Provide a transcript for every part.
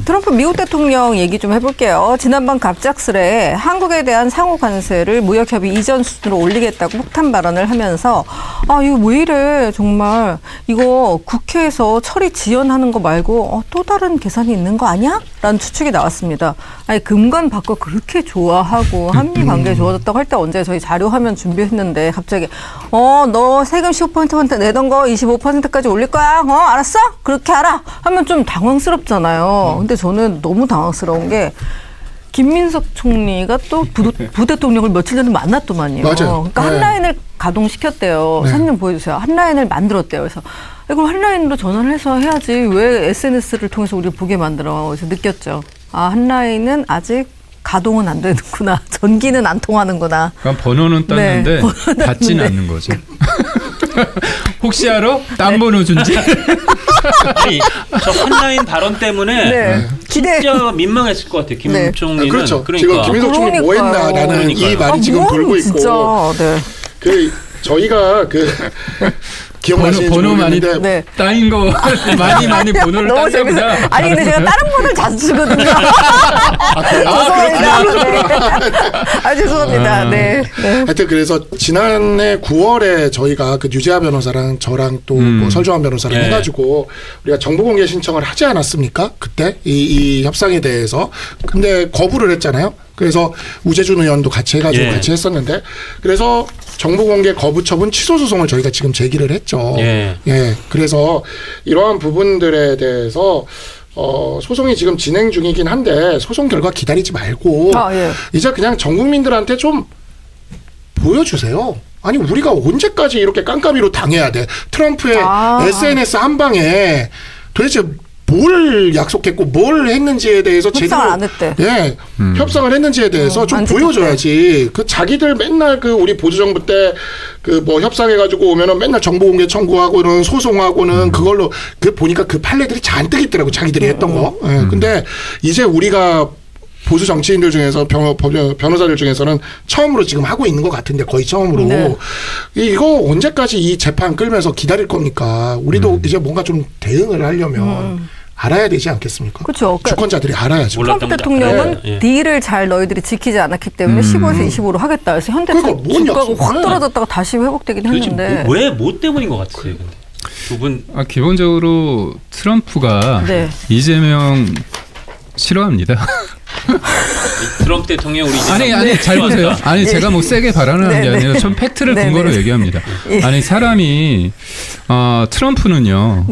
트럼프 미국 대통령 얘기 좀 해볼게요. 지난번 갑작스레 한국에 대한 상호 관세를 무역협의 이전 수준으로 올리겠다고 폭탄 발언을 하면서 이거 왜 이래 정말 이거 국회에서 처리 지연하는 거 말고 또 다른 계산이 있는 거 아니야? 라는 추측이 나왔습니다. 아니 금관 바꿔 그렇게 좋아하고 한미 관계 좋아졌다고 할 때 언제 저희 자료 화면 준비했는데 갑자기 너 세금 15% 내던 거 25%까지 올릴 거야? 알았어? 그렇게 하라 하면 좀 당황스럽잖아요. 근데 저는 너무 당황스러운 게 김민석 총리가 또 부대통령을 며칠 전에 만났더만요. 맞아요. 그러니까 한 라인을 가동시켰대요. 네. 사진 좀 보여주세요. 한 라인을 만들었대요. 그래서 그럼 한 라인으로 전환을 해서 해야지 왜 SNS를 통해서 우리를 보게 만들어. 그래서 느꼈죠. 한 라인은 아직 가동은 안 되는구나. 전기는 안 통하는구나. 그럼 번호는 땄는데 받지는 않는 거죠. 혹시 알아? 딴 번호 준지? 아니, 저 한라인 발언 때문에 진짜 민망했을 것 같아요. 김 총리는. 그렇죠. 그러니까. 지금 김민석 총리 뭐 했나라는 이 말이 지금 돌고 있고. 진짜. 네. 저희가 기억나시는지 번호 많이 따인 거 많이 번호를 너무 땄나 보다. 아니 근데 제가 다른 번호를 자주 쓰거든요. 죄송합니다. 죄송합니다. 네. 하여튼 그래서 지난해 9월에 저희가 그 유재하 변호사랑 저랑 또 뭐 설정환 변호사랑 해가지고 우리가 정보공개 신청을 하지 않았습니까? 그때 이 협상에 대해서. 근데 거부를 했잖아요. 그래서 우재준 의원도 같이 해가지고 같이 했었는데 그래서 정보공개 거부 처분 취소 소송을 저희가 지금 제기를 했죠. 그래서 이러한 부분들에 대해서 소송이 지금 진행 중이긴 한데 소송 결과 기다리지 말고 이제 그냥 전 국민들한테 좀 보여주세요. 아니 우리가 언제까지 이렇게 깜깜이로 당해야 돼. 트럼프의 SNS 한 방에 도대체 뭘 약속했고 뭘 했는지에 대해서 협상을 안 했대. 협상을 했는지에 대해서 좀 보여줘야지. 그 자기들 맨날 그 우리 보수 정부 때 그 뭐 협상해가지고 오면은 맨날 정보공개 청구하고는 소송하고는 그걸로 그 보니까 그 판례들이 잔뜩 있더라고 자기들이 했던 거. 근데 이제 우리가 보수 정치인들 중에서 변호사들 중에서는 처음으로 지금 하고 있는 것 같은데 거의 처음으로 이거 언제까지 이 재판 끌면서 기다릴 겁니까? 우리도 이제 뭔가 좀 대응을 하려면 알아야 되지 않겠습니까? 그렇죠. 주권자들이 알아야죠. 트럼프 대통령은 딜을 잘 너희들이 지키지 않았기 때문에 15에서 25로 하겠다. 그래서 현대차 주가가 확 떨어졌다가 다시 회복되긴 했는데. 왜 뭐 때문인 것 같아요? 근데 두 분 기본적으로 트럼프가 이재명 싫어합니다. 트럼프 대통령 우리 아니 잘 보세요. 아니 제가 뭐 세게 발언하는 게 아니라 전 팩트를 근거로 얘기합니다. 아니 사람이 트럼프는요.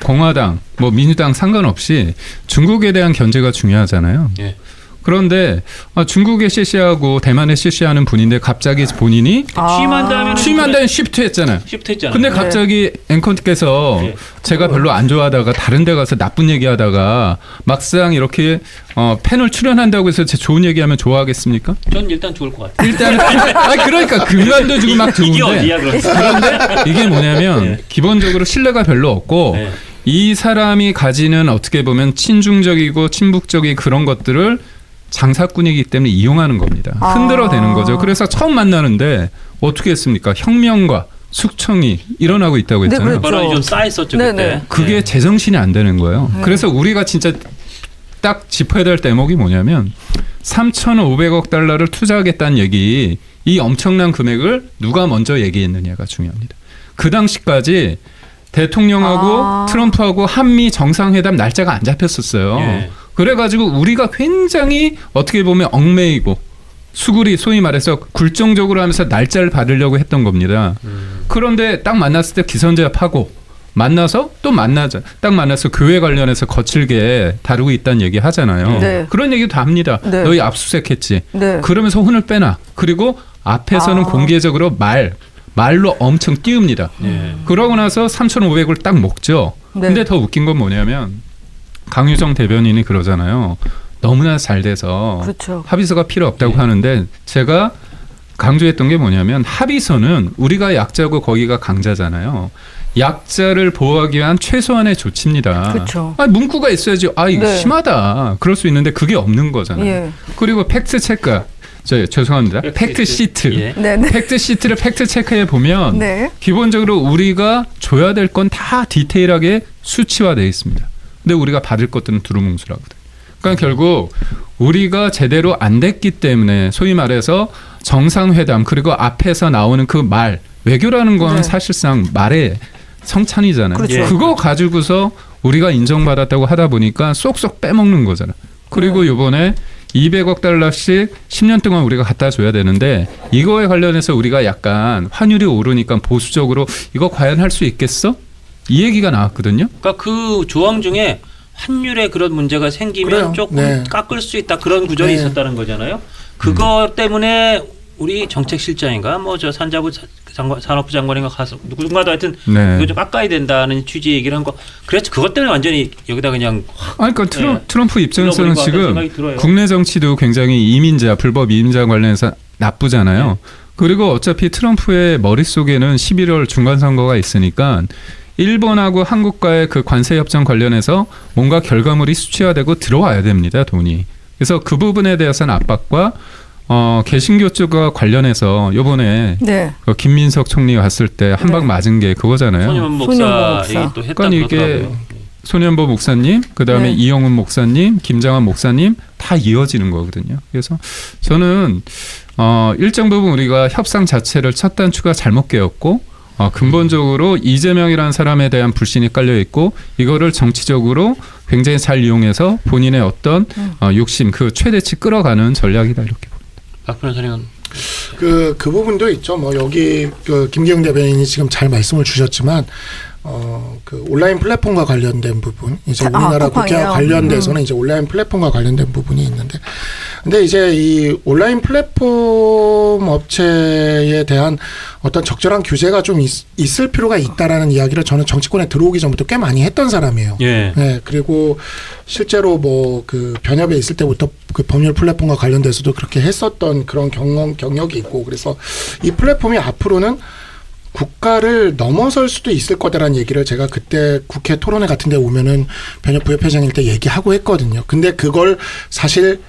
공화당, 뭐 민주당 상관없이 중국에 대한 견제가 중요하잖아요. 그런데 중국에 실시하고 대만에 실시하는 분인데 갑자기 본인이 취임한다면 시프트했잖아요. 근데 갑자기 앵커님께서 제가 별로 안 좋아하다가 다른 데 가서 나쁜 얘기하다가 막상 이렇게 패널 출연한다고 해서 제 좋은 얘기하면 좋아하겠습니까? 전 일단 좋을 것 같아요. 일단은 그러니까 그만도 주고 막 좋은데 이게 어디야, 그런데 이게 뭐냐면 기본적으로 신뢰가 별로 없고 이 사람이 가지는 어떻게 보면 친중적이고 친북적인 그런 것들을 장사꾼이기 때문에 이용하는 겁니다. 흔들어대는 거죠. 그래서 처음 만나는데 어떻게 했습니까? 혁명과 숙청이 일어나고 있다고 했잖아요. 발언이 좀 쌓였었죠. 그때. 그게 제정신이 안 되는 거예요. 그래서 우리가 진짜 딱 짚어야 될 대목이 뭐냐면 3,500억 달러를 투자하겠다는 얘기 이 엄청난 금액을 누가 먼저 얘기했느냐가 중요합니다. 그 당시까지 대통령하고 트럼프하고 한미 정상회담 날짜가 안 잡혔었어요. 그래가지고 우리가 굉장히 어떻게 보면 엉매이고 수구리 소위 말해서 굴종적으로 하면서 날짜를 받으려고 했던 겁니다. 그런데 딱 만났을 때 기선제압하고 만나서 또 만나자. 딱 만나서 교회 관련해서 거칠게 다루고 있다는 얘기 하잖아요. 그런 얘기도 합니다. 너희 압수수색했지. 그러면서 혼을 빼놔. 그리고 앞에서는 공개적으로 말로 엄청 띄웁니다. 그러고 나서 3,500을 딱 먹죠. 근데 더 웃긴 건 뭐냐면 강유정 대변인이 그러잖아요. 너무나 잘 돼서 합의서가 필요 없다고 하는데 제가 강조했던 게 뭐냐면 합의서는 우리가 약자고 거기가 강자잖아요. 약자를 보호하기 위한 최소한의 조치입니다. 문구가 있어야지. 이거 심하다. 그럴 수 있는데 그게 없는 거잖아요. 그리고 팩트 체크. 죄송합니다. 팩트 시트. 팩트 시트를 팩트 체크해 보면 기본적으로 우리가 줘야 될 건 다 디테일하게 수치화되어 있습니다. 근데 우리가 받을 것들은 두루뭉술하거든. 그러니까 결국 우리가 제대로 안 됐기 때문에 소위 말해서 정상회담 그리고 앞에서 나오는 그 말 외교라는 건 네. 사실상 말의 성찬이잖아요. 그렇죠. 그거 가지고서 우리가 인정받았다고 하다 보니까 쏙쏙 빼먹는 거잖아. 그리고 이번에 200억 달러씩 10년 동안 우리가 갖다 줘야 되는데 이거에 관련해서 우리가 약간 환율이 오르니까 보수적으로 이거 과연 할 수 있겠어? 이 얘기가 나왔거든요. 그러니까 그 조항 중에 환율에 그런 문제가 생기면 그래요. 조금 네. 깎을 수 있다 그런 구절이 네. 있었다는 거잖아요. 그것 때문에 우리 정책실장인가 뭐 저 산업부 장관인가 가서 누군가도 하여튼 네. 이거 좀 깎아야 된다는 취지 얘기를 한 거. 그래서 그것 때문에 완전히 여기다 그냥 아니, 그러니까 네. 트럼프 입장에서는 잃어버린 것 같다는 지금 생각이 들어요. 국내 정치도 굉장히 이민자, 불법 이민자 관련해서 나쁘잖아요. 네. 그리고 어차피 트럼프의 머릿속에는 11월 중간선거가 있으니까 일본하고 한국과의 그 관세 협정 관련해서 뭔가 결과물이 수치화되고 들어와야 됩니다, 돈이. 그래서 그 부분에 대해서는 압박과 개신교 쪽과 관련해서 요번에 네. 그 김민석 총리가 갔을 때 한 방 네. 맞은 게 그거잖아요. 손현보 목사 손현보 목사. 얘기 또 했다 그러니까 이게 그러더라고요. 손현보 목사님, 그다음에 네. 이영훈 목사님, 김장한 목사님 다 이어지는 거거든요. 그래서 저는 일정 부분 우리가 협상 자체를 첫 단추가 잘못 깨었고 근본적으로 이재명이라는 사람에 대한 불신이 깔려 있고 이거를 정치적으로 굉장히 잘 이용해서 본인의 어떤 욕심 그 최대치 끌어가는 전략이다 이렇게 봅니다. 박 변호사님은 그 부분도 있죠. 뭐 여기 그 김기영 대변인이 지금 잘 말씀을 주셨지만 그 온라인 플랫폼과 관련된 부분 이제 우리나라 국회와 쿠팡이요? 관련돼서는 이제 온라인 플랫폼과 관련된 부분이 있는데 근데 이제 이 온라인 플랫폼 업체에 대한 어떤 적절한 규제가 좀 있을 필요가 있다라는 이야기를 저는 정치권에 들어오기 전부터 꽤 많이 했던 사람이에요. 예. 네, 그리고 실제로 뭐 그 변협에 있을 때부터 그 법률 플랫폼과 관련돼서도 그렇게 했었던 그런 경력이 있고 그래서 이 플랫폼이 앞으로는 국가를 넘어설 수도 있을 거다라는 얘기를 제가 그때 국회 토론회 같은 데 오면은 변협 부협회장일 때 얘기하고 했거든요. 근데 그걸 사실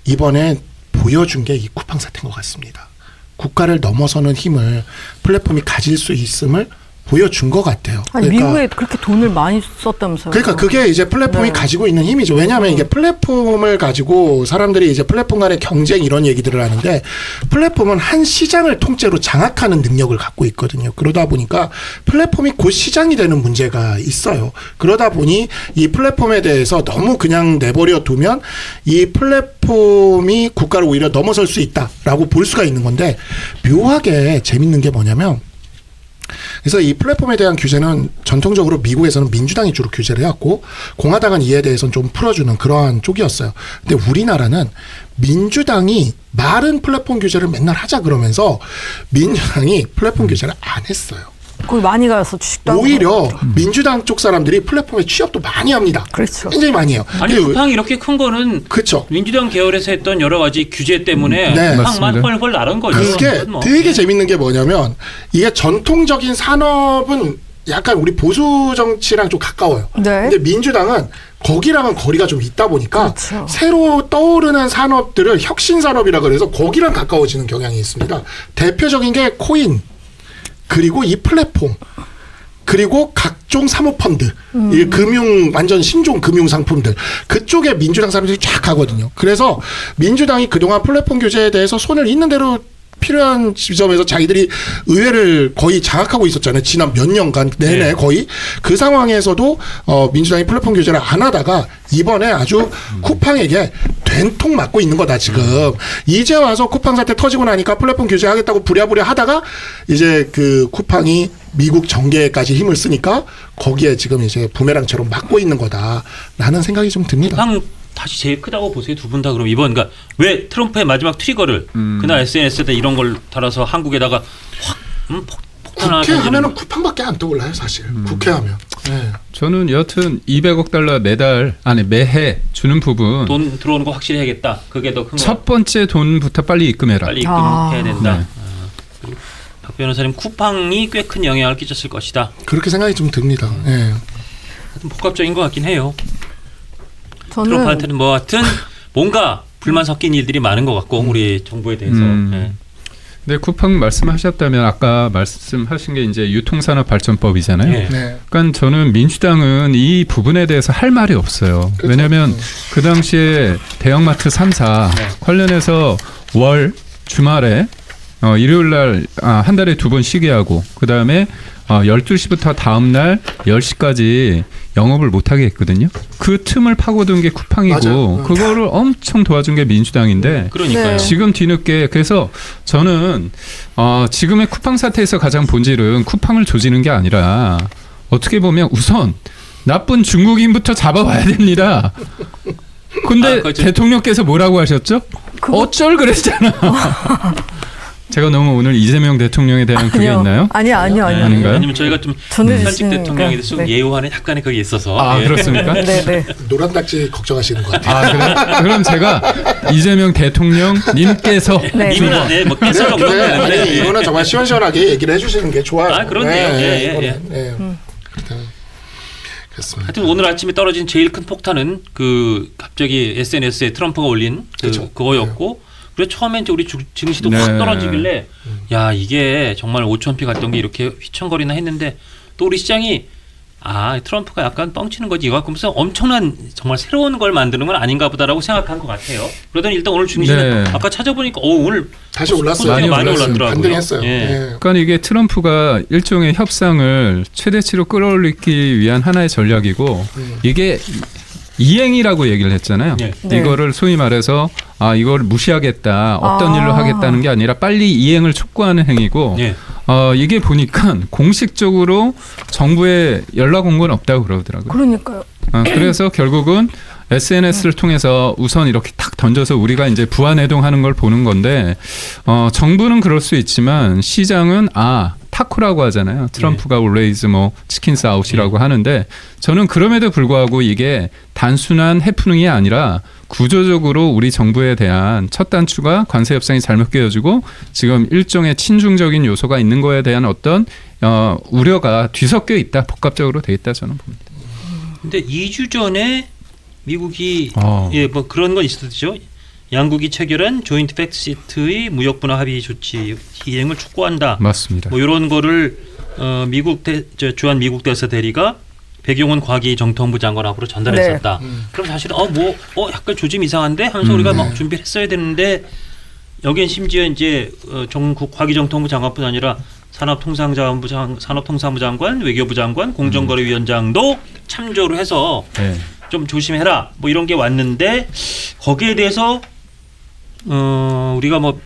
이번에 보여준 게 이 쿠팡 사태인 것 같습니다. 국가를 넘어서는 힘을 플랫폼이 가질 수 있음을 보여준 것 같아요. 아니, 미국에 그렇게 돈을 많이 썼다면서요. 그러니까 그게 이제 플랫폼이 네. 가지고 있는 힘이죠. 왜냐하면 이게 플랫폼을 가지고 사람들이 이제 플랫폼 간의 경쟁 이런 얘기들을 하는데 플랫폼은 한 시장을 통째로 장악하는 능력을 갖고 있거든요. 그러다 보니까 플랫폼이 곧 시장이 되는 문제가 있어요. 그러다 보니 이 플랫폼에 대해서 너무 그냥 내버려 두면 이 플랫폼이 국가를 오히려 넘어설 수 있다라고 볼 수가 있는 건데 묘하게 재밌는 게 뭐냐면 그래서 이 플랫폼에 대한 규제는 전통적으로 미국에서는 민주당이 주로 규제를 해왔고 공화당은 이에 대해서는 좀 풀어주는 그러한 쪽이었어요. 근데 우리나라는 민주당이 말은 플랫폼 규제를 맨날 하자 그러면서 민주당이 플랫폼 규제를 안 했어요. 거기 많이 가서 주식도 하고 오히려 민주당 쪽 사람들이 플랫폼에 취업도 많이 합니다. 그렇죠. 굉장히 많이 해요. 아니 쿠팡이 이렇게 큰 거는 그렇죠. 민주당 계열에서 했던 여러 가지 규제 때문에 네. 쿠팡만 맞습니다. 헐헐 나른 거죠. 그게 그건 뭐. 되게 재밌는 게 뭐냐면 이게 전통적인 산업은 약간 우리 보수 정치랑 좀 가까워요. 네. 근데 민주당은 거기랑은 거리가 좀 있다 보니까 그렇죠. 새로 떠오르는 산업들을 혁신 산업이라 그래서 거기랑 가까워지는 경향이 있습니다. 대표적인 게 코인 그리고 이 플랫폼 그리고 각종 사모펀드, 이 금융 완전 신종 금융 상품들 그쪽에 민주당 사람들이 쫙 가거든요. 그래서 민주당이 그동안 플랫폼 규제에 대해서 손을 있는 대로 필요한 지점에서 자기들이 의회를 거의 장악하고 있었잖아요. 지난 몇 년간 내내 네. 거의 그 상황에서도 민주당이 플랫폼 규제를 안 하다가 이번에 아주 쿠팡에게 된통 맞고 있는 거다 지금. 이제 와서 쿠팡 사태 터지고 나니까 플랫폼 규제하겠다고 부랴부랴 하다가 이제 그 쿠팡이 미국 정계까지 힘을 쓰니까 거기에 지금 이제 부메랑처럼 맞고 있는 거다라는 생각이 좀 듭니다. 쿠팡 다시 제일 크다고 보세요 두 분 다. 그럼 이번 그러니까 왜 트럼프의 마지막 트리거를 그날 SNS에 이런 걸 달아서 한국에다가 확 폭탄을 국회 하면은 쿠팡밖에 안 떠올라요 사실. 국회 하면. 네. 저는 여하튼 200억 달러 매달 아니 매해 주는 부분 돈 들어오는 거 확실히 해야겠다. 그게 더 큰 거. 첫 번째 돈부터 빨리 입금해라. 빨리 입금해야 된다. 네. 그리고 박 변호사님 쿠팡이 꽤 큰 영향을 끼쳤을 것이다. 그렇게 생각이 좀 듭니다. 네. 하여튼 복합적인 것 같긴 해요. 저는 트럼프한테는 뭐 하여튼 뭔가 불만 섞인 일들이 많은 것 같고 우리 정부에 대해서. 네. 근데 쿠팡 말씀하셨다면 아까 말씀하신 게 이제 유통산업발전법이잖아요. 예. 네. 그러니까 저는 민주당은 이 부분에 대해서 할 말이 없어요. 그렇죠. 왜냐하면 그 당시에 대형마트 3사 네. 관련해서 월 주말에 일요일 날 한 달에 2번 쉬게 하고 그다음에 12시부터 다음 날 10시까지 영업을 못 하게 했거든요. 그 틈을 파고든 게 쿠팡이고 맞아요. 그거를 엄청 도와준 게 민주당인데 그러니까요. 네. 지금 뒤늦게 그래서 저는 지금의 쿠팡 사태에서 가장 본질은 쿠팡을 조지는 게 아니라 어떻게 보면 우선 나쁜 중국인부터 잡아와야 됩니다. 근데 그렇죠. 대통령께서 뭐라고 하셨죠? 어쩔 그랬잖아. 제가 너무 오늘 이재명 대통령에 대한 그게 아니요. 있나요? 아니요. 아닌가요? 아니면 저희가 좀 전해주시니까. 현직 대통령에 대해서 네. 예우하는 약간의 그게 있어서. 아 예. 그렇습니까? 네네. 노란 딱지 걱정하시는 것 같아요. 아 그래? 그럼 제가 이재명 대통령님께서 네. 이분 안에 뭐 깨서 정도 네, 되는데. 아니 이거는 정말 시원시원하게 얘기를 해주시는 게 좋아요. 아, 그렇네요. 예, 예, 이거는, 예. 그렇습니다. 하여튼 오늘 아침에 떨어진 제일 큰 폭탄은 그 갑자기 SNS에 트럼프가 올린 그쵸. 그거였고 그리고 처음엔 이제 우리 증시도 네. 확 떨어지길래 야 이게 정말 5,000피 갔던 게 이렇게 휘청거리나 했는데 또 우리 시장이 트럼프가 약간 뻥치는 거지 이거 그러면서 엄청난 정말 새로운 걸 만드는 건 아닌가 보다라고 생각한 것 같아요. 그러더니 일단 오늘 증시는 네. 아까 찾아보니까 오늘 다시 올랐어요. 많이 많이 올랐더라고요. 반등했어요. 예. 예. 그러니까 이게 트럼프가 일종의 협상을 최대치로 끌어올리기 위한 하나의 전략이고 이게 이행이라고 얘기를 했잖아요. 네. 네. 이거를 소위 말해서 이걸 무시하겠다, 없던 일로 하겠다는 게 아니라 빨리 이행을 촉구하는 행위고 예. 이게 보니까 공식적으로 정부에 연락 온 건 없다고 그러더라고요. 그러니까요. 그래서 결국은 SNS를 통해서 우선 이렇게 탁 던져서 우리가 이제 부안해동하는 걸 보는 건데 정부는 그럴 수 있지만 시장은 타코라고 하잖아요. 트럼프가 always 뭐 치킨스 아웃이라고 하는데 저는 그럼에도 불구하고 이게 단순한 해프닝이 아니라 구조적으로 우리 정부에 대한 첫 단추가 관세 협상이 잘못 끼워지고 지금 일종의 친중적인 요소가 있는 거에 대한 어떤 우려가 뒤섞여 있다. 복합적으로 돼 있다 저는 봅니다. 근데 2주 전에 미국이 뭐 그런 건 있었죠. 양국이 체결한 조인트 팩시트의 무역 분화 합의 조치 이행을 촉구한다. 맞습니다. 뭐 이런 거를 주한 미국 대사 대리가 백용원 과기 정통부 장관 앞으로 전달했었다. 그럼 사실은 약간 조짐 이상한데 하면서 우리가 막 준비를 했어야 되는데 여기엔 심지어 이제 정국 과기 정통부 장관뿐 아니라 산업통상자원부 산업통상부 장관, 외교부 장관, 공정거래위원장도 참조를 해서 네. 좀 조심해라. 뭐 이런 게 왔는데 거기에 대해서 우리가 뭐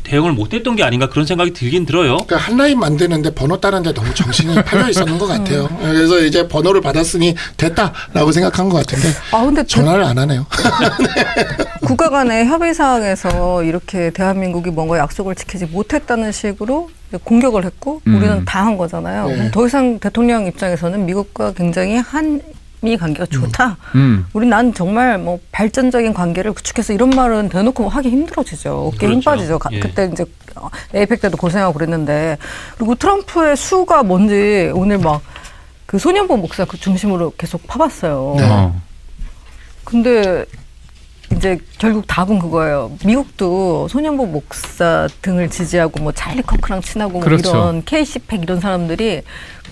대응을 못했던 게 아닌가 그런 생각이 들긴 들어요. 그러니까 한 라인 만드는데 번호 따는데 너무 정신이 팔려 있었는 것 같아요. 그래서 이제 번호를 받았으니 됐다라고 생각한 것 같은데 근데 전화를 안 하네요. 국가 간의 협의 사항에서 이렇게 대한민국이 뭔가 약속을 지키지 못했다는 식으로 공격을 했고 우리는 당한 거잖아요. 네. 그럼 더 이상 대통령 입장에서는 미국과 굉장히 한미 관계가 좋다. 난 정말 뭐 발전적인 관계를 구축해서 이런 말은 대놓고 하기 힘들어지죠. 어깨 힘 그렇죠. 빠지죠. 예. 그때 이제 에이펙 때도 고생하고 그랬는데 그리고 트럼프의 수가 뭔지 오늘 막 그 소년보 목사 그 중심으로 계속 파봤어요. 네. 근데 이제 결국 답은 그거예요. 미국도 소년보 목사 등을 지지하고 뭐 찰리 커크랑 친하고 뭐 그렇죠. 이런 케이시팩 이런 사람들이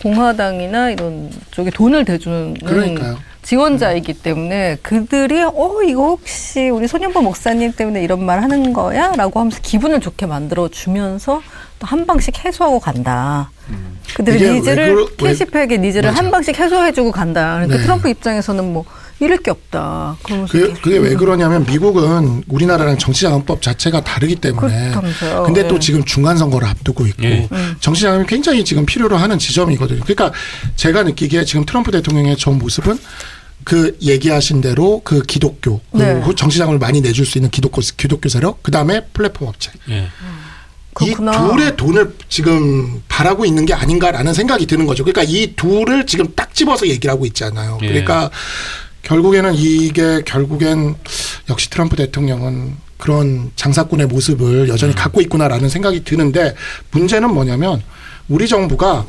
공화당이나 이런 쪽에 돈을 대주는 그러니까요. 지원자이기 때문에 그들이 이거 혹시 우리 소년보 목사님 때문에 이런 말 하는 거야? 라고 하면서 기분을 좋게 만들어 주면서 또 한 방씩 해소하고 간다. 그들의 이게 니즈를 케이시팩의 니즈를 맞아. 한 방씩 해소해주고 간다. 그러니까 네. 트럼프 입장에서는 뭐 잃을 게 없다. 그러면서 그게 왜 그러냐면 미국은 우리나라랑 정치자금법 자체가 다르기 때문에. 그렇다면서요. 근데 또 예. 지금 중간선거를 앞두고 있고 예. 정치자금이 굉장히 지금 필요로 하는 지점이거든요. 그러니까 제가 느끼기에 지금 트럼프 대통령의 저 모습은 그 얘기하신 대로 그 기독교, 네. 그 정치자금을 많이 내줄 수 있는 기독교 세력, 그 다음에 플랫폼 업체. 예. 그렇구나. 이 둘의 돈을 지금 바라고 있는 게 아닌가라는 생각이 드는 거죠. 그러니까 이 둘을 지금 딱 집어서 얘기를 하고 있잖아요. 예. 그러니까 결국엔 역시 트럼프 대통령은 그런 장사꾼의 모습을 여전히 갖고 있구나라는 생각이 드는데 문제는 뭐냐면 우리 정부가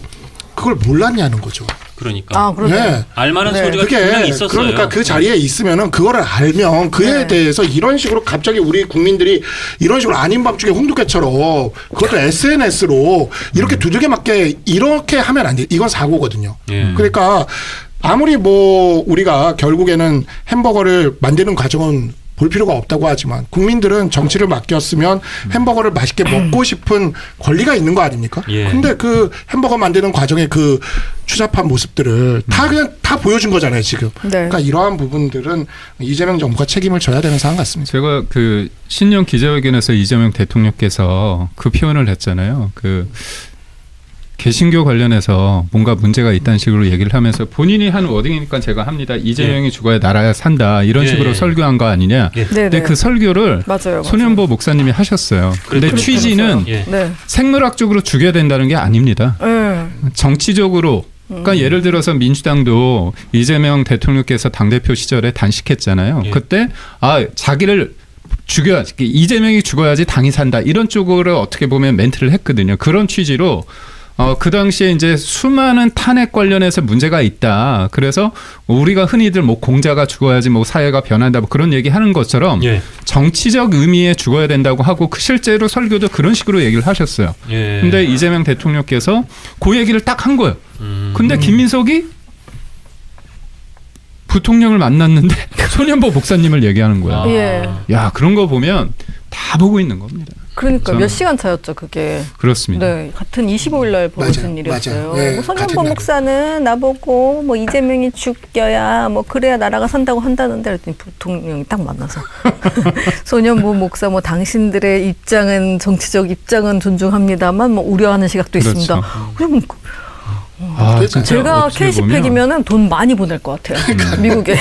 그걸 몰랐냐는 거죠. 그러니까 아, 그러네. 네. 알만한 네. 소리가 그게 분명히 있었어요. 그러니까 그 자리에 있으면은 그거를 알면 그에 네. 대해서 이런 식으로 갑자기 우리 국민들이 이런 식으로 아닌 밤중에 홍두깨처럼 그것도 SNS로 이렇게 두들겨 맞게 이렇게 하면 안 돼. 이건 사고거든요. 예. 그러니까 아무리 뭐 우리가 결국에는 햄버거를 만드는 과정은 볼 필요가 없다고 하지만 국민들은 정치를 맡겼으면 햄버거를 맛있게 먹고 싶은 권리가 있는 거 아닙니까? 예. 근데 그 햄버거 만드는 과정의 그 추잡한 모습들을 다 그냥 다 보여준 거잖아요, 지금. 네. 그러니까 이러한 부분들은 이재명 정부가 책임을 져야 되는 상황 같습니다. 제가 그 신년 기자회견에서 이재명 대통령께서 그 표현을 했잖아요. 그 개신교 관련해서 뭔가 문제가 있다는 식으로 얘기를 하면서 본인이 한 워딩이니까 제가 합니다. 이재명이 죽어야 나라야 산다. 이런 예, 식으로 예. 설교한 거 아니냐. 예. 네, 근데 네. 그 설교를 맞아요. 손현보 목사님이 하셨어요. 근데 그랬더니 취지는 예. 네. 생물학적으로 죽여야 된다는 게 아닙니다. 네. 정치적으로 그러니까 예를 들어서 민주당도 이재명 대통령께서 당대표 시절에 단식했잖아요. 예. 그때 자기를 이재명이 죽어야지 당이 산다. 이런 쪽으로 어떻게 보면 멘트를 했거든요. 그런 취지로 그 당시에 이제 수많은 탄핵 관련해서 문제가 있다. 그래서 우리가 흔히들 뭐 공자가 죽어야지 뭐 사회가 변한다 뭐 그런 얘기 하는 것처럼 예. 정치적 의미에 죽어야 된다고 하고 실제로 설교도 그런 식으로 얘기를 하셨어요. 예. 근데 이재명 대통령께서 그 얘기를 딱 한 거예요. 근데 김민석이 부통령을 만났는데 손현보 목사님을 얘기하는 거야. 예. 야, 그런 거 보면 다 보고 있는 겁니다. 그러니까 저는- 몇 시간 차였죠, 그게. 그렇습니다. 네, 같은 25일 날 벌어진 맞아요. 일이었어요. 맞아요. 예, 뭐 같은 손현보 날에. 목사는 나보고 뭐 이재명이 죽여야 뭐 그래야 나라가 산다고 한다는데 그랬더니 부통령이 딱 만나서 손현보 목사 뭐 당신들의 입장은 정치적 입장은 존중합니다만 뭐 우려하는 시각도 있습니다. 그럼 진짜 제가 어떻게 보면 KC팩이면은 돈 많이 보낼 것 같아요. 미국에.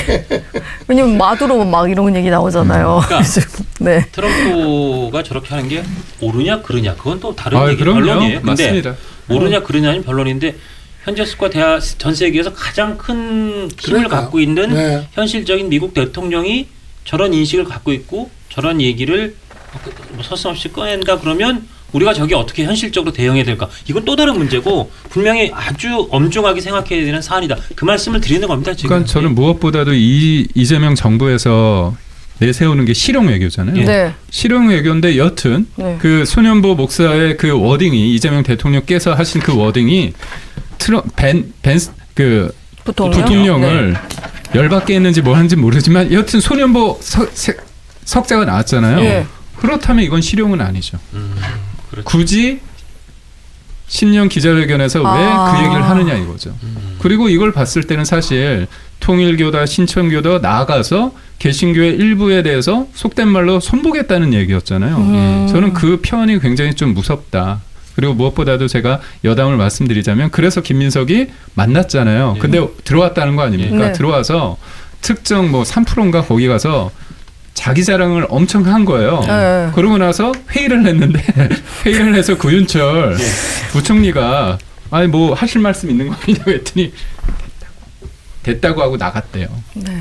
왜냐면 마두로 막 이런 얘기 나오잖아요. 그러니까 네. 트럼프가 저렇게 하는 게 옳으냐 그르냐 그건 또 다른 얘기 그럼요. 변론이에요. 근데 맞습니다. 옳으냐 그르냐는 변론인데 현재 수과 대하 전 세계에서 가장 큰 힘을 그러니까요. 갖고 있는 네. 현실적인 미국 대통령이 저런 인식을 갖고 있고 저런 얘기를 서슴없이 꺼낸다 그러면 우리가 저게 어떻게 현실적으로 대응해야 될까? 이건 또 다른 문제고 분명히 아주 엄중하게 생각해야 되는 사안이다. 그 말씀을 드리는 겁니다. 지금. 그러니까 저는 무엇보다도 이재명 정부에서 내세우는 게 실용 외교잖아요. 예. 네. 실용 외교인데 여튼 네. 그 손현보 목사의 그 워딩이 이재명 대통령께서 하신 그 워딩이 부통령을 열받게 했는지 뭐 하는지 모르지만 여튼 손현보 석자가 나왔잖아요. 예. 그렇다면 이건 실용은 아니죠. 그렇죠. 굳이 신년 기자회견에서 왜 그 얘기를 하느냐 이거죠. 그리고 이걸 봤을 때는 사실 통일교다 신천교다 나아가서 개신교의 일부에 대해서 속된 말로 손보겠다는 얘기였잖아요. 저는 그 표현이 굉장히 좀 무섭다. 그리고 무엇보다도 제가 여담을 말씀드리자면 그래서 김민석이 만났잖아요. 근데 들어왔다는 거 아닙니까? 네. 들어와서 특정 뭐 3%인가 거기 가서 자기 자랑을 엄청 한 거예요. 네. 그러고 나서 회의를 했는데 회의를 해서 구윤철 부총리가 아니 뭐 하실 말씀 있는 거 아니냐고 했더니 됐다고 하고 나갔대요. 네.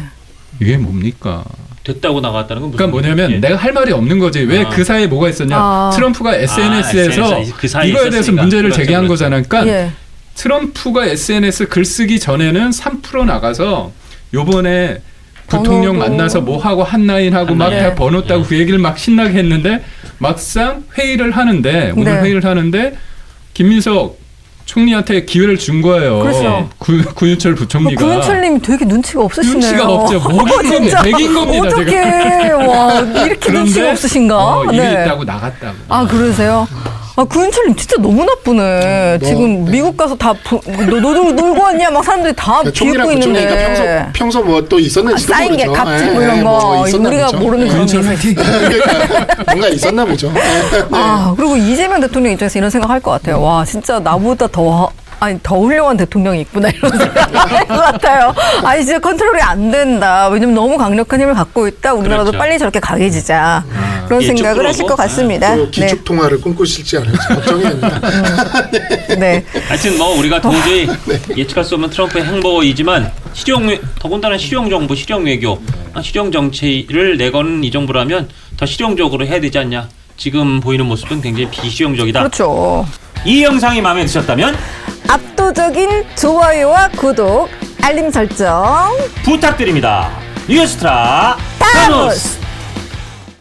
이게 뭡니까? 됐다고 나갔다는 건 무슨 그러니까 뭐냐면 예. 내가 할 말이 없는 거지. 왜 그 사이에 뭐가 있었냐? 트럼프가 SNS에서 SNS 그 사이에 이거에 대해서 있었으니까. 문제를 그렇죠, 제기한 그렇죠. 거잖아요. 그러니까 예. 트럼프가 SNS 글 쓰기 전에는 3% 나가서 요번에 부통령 번호도. 만나서 뭐 하고 한라인하고 막 한라인. 다 번호 따고 그 얘기를 막 신나게 했는데 막상 회의를 하는데 오늘 네. 회의를 하는데 김민석 총리한테 기회를 준 거예요. 그렇죠. 구윤철 부총리가. 구윤철님이 되게 눈치가 없으시네요. 눈치가 없죠. 먹인 겁니다. 먹인 겁니다. 어떻게 와 이렇게 눈치가 없으신가? 일이 있다고 나갔다고. 아 그러세요? 아 구윤철님 진짜 너무 나쁘네. 지금 미국 가서 다 놀고 왔냐? 막 사람들이 다 총리랑 비웃고 부총리니까 있는데. 평소 뭐 또 있었는지도 쌓인 게 모르죠. 값지 예, 뭐 이런 예, 거 뭐 있었나 우리가 보죠. 모르는 그런 게 있어요. 뭔가 있었나 보죠. 아 그리고 이재명 대통령 입장에서 이런 생각 할 것 같아요. 와 진짜 나보다 더 훌륭한 대통령이 있구나 이런 생각할 것 같아요. 아니 진짜 컨트롤이 안 된다. 왜냐면 너무 강력한 힘을 갖고 있다. 우리나라도 그렇죠. 빨리 저렇게 강해지자. 그런 예, 생각을 쭉 하실 것 그러고. 같습니다. 또 기축 통화를 꿈꾸실지 않을지 걱정이 됩니다. 네. 하여튼 뭐 우리가 도저히 예측할 수 없는 트럼프의 행보이지만 더군다나 실용 정부, 실용 외교, 실용 정치를 내거는 이 정부라면 더 실용적으로 해야 되지 않냐. 지금 보이는 모습은 굉장히 비실용적이다. 그렇죠. 이 영상이 마음에 드셨다면 압도적인 좋아요와 구독, 알림 설정 부탁드립니다. 뉴스트라 타노스!